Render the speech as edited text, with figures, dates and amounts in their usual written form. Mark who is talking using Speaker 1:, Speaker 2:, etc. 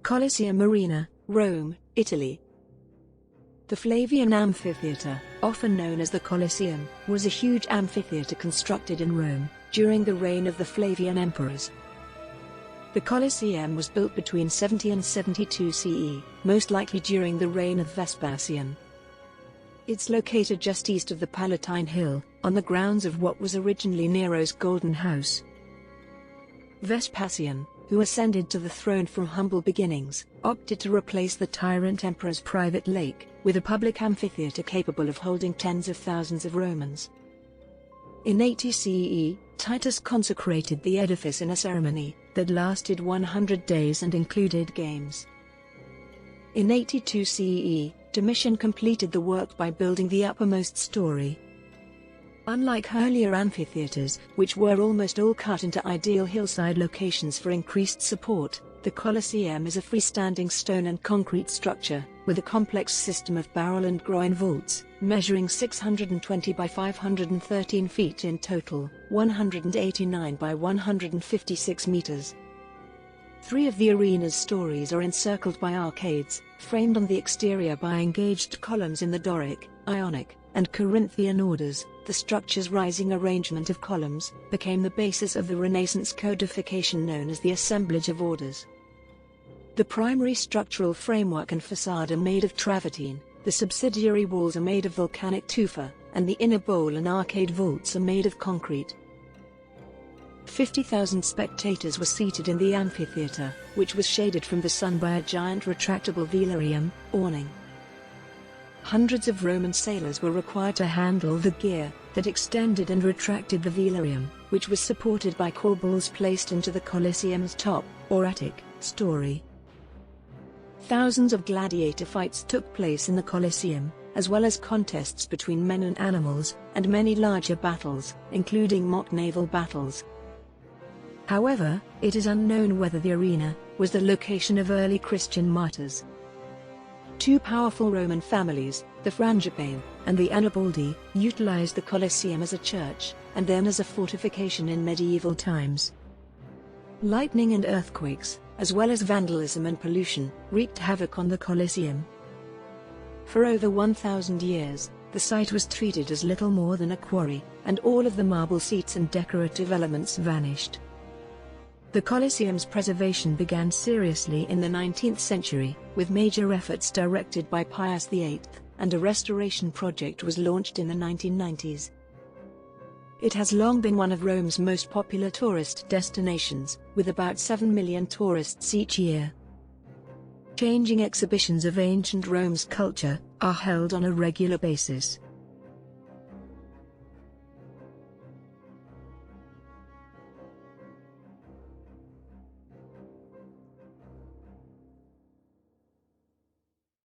Speaker 1: Colosseum Arena, Rome, Italy. The Flavian Amphitheatre, often known as the Colosseum, was a huge amphitheatre constructed in Rome during the reign of the Flavian emperors. The Colosseum was built between 70 and 72 CE, most likely during the reign of Vespasian. It's located just east of the Palatine Hill, on the grounds of what was originally Nero's Golden House. Vespasian, who ascended to the throne from humble beginnings, opted to replace the tyrant emperor's private lake with a public amphitheatre capable of holding tens of thousands of Romans. In 80 CE, Titus consecrated the edifice in a ceremony that lasted 100 days and included games. In 82 CE, Domitian completed the work by building the uppermost story. Unlike earlier amphitheatres, which were almost all cut into ideal hillside locations for increased support, the Colosseum is a freestanding stone and concrete structure, with a complex system of barrel and groin vaults, measuring 620 by 513 feet in total, 189 by 156 meters. Three of the arena's stories are encircled by arcades, framed on the exterior by engaged columns in the Doric, Ionic, and Corinthian orders. The structure's rising arrangement of columns became the basis of the Renaissance codification known as the assemblage of orders. The primary structural framework and facade are made of travertine, the subsidiary walls are made of volcanic tufa, and the inner bowl and arcade vaults are made of concrete. 50,000 spectators were seated in the amphitheatre, which was shaded from the sun by a giant retractable velarium, awning. Hundreds of Roman sailors were required to handle the gear that extended and retracted the velarium, which was supported by corbels placed into the Colosseum's top, or attic, story. Thousands of gladiator fights took place in the Colosseum, as well as contests between men and animals, and many larger battles, including mock naval battles. However, it is unknown whether the arena was the location of early Christian martyrs. Two powerful Roman families, the Frangipane and the Annibaldi, utilized the Colosseum as a church, and then as a fortification in medieval times. Lightning and earthquakes, as well as vandalism and pollution, wreaked havoc on the Colosseum. For over 1,000 years, the site was treated as little more than a quarry, and all of the marble seats and decorative elements vanished. The Colosseum's preservation began seriously in the 19th century, with major efforts directed by Pius VIII, and a restoration project was launched in the 1990s. It has long been one of Rome's most popular tourist destinations, with about 7 million tourists each year. Changing exhibitions of ancient Rome's culture are held on a regular basis.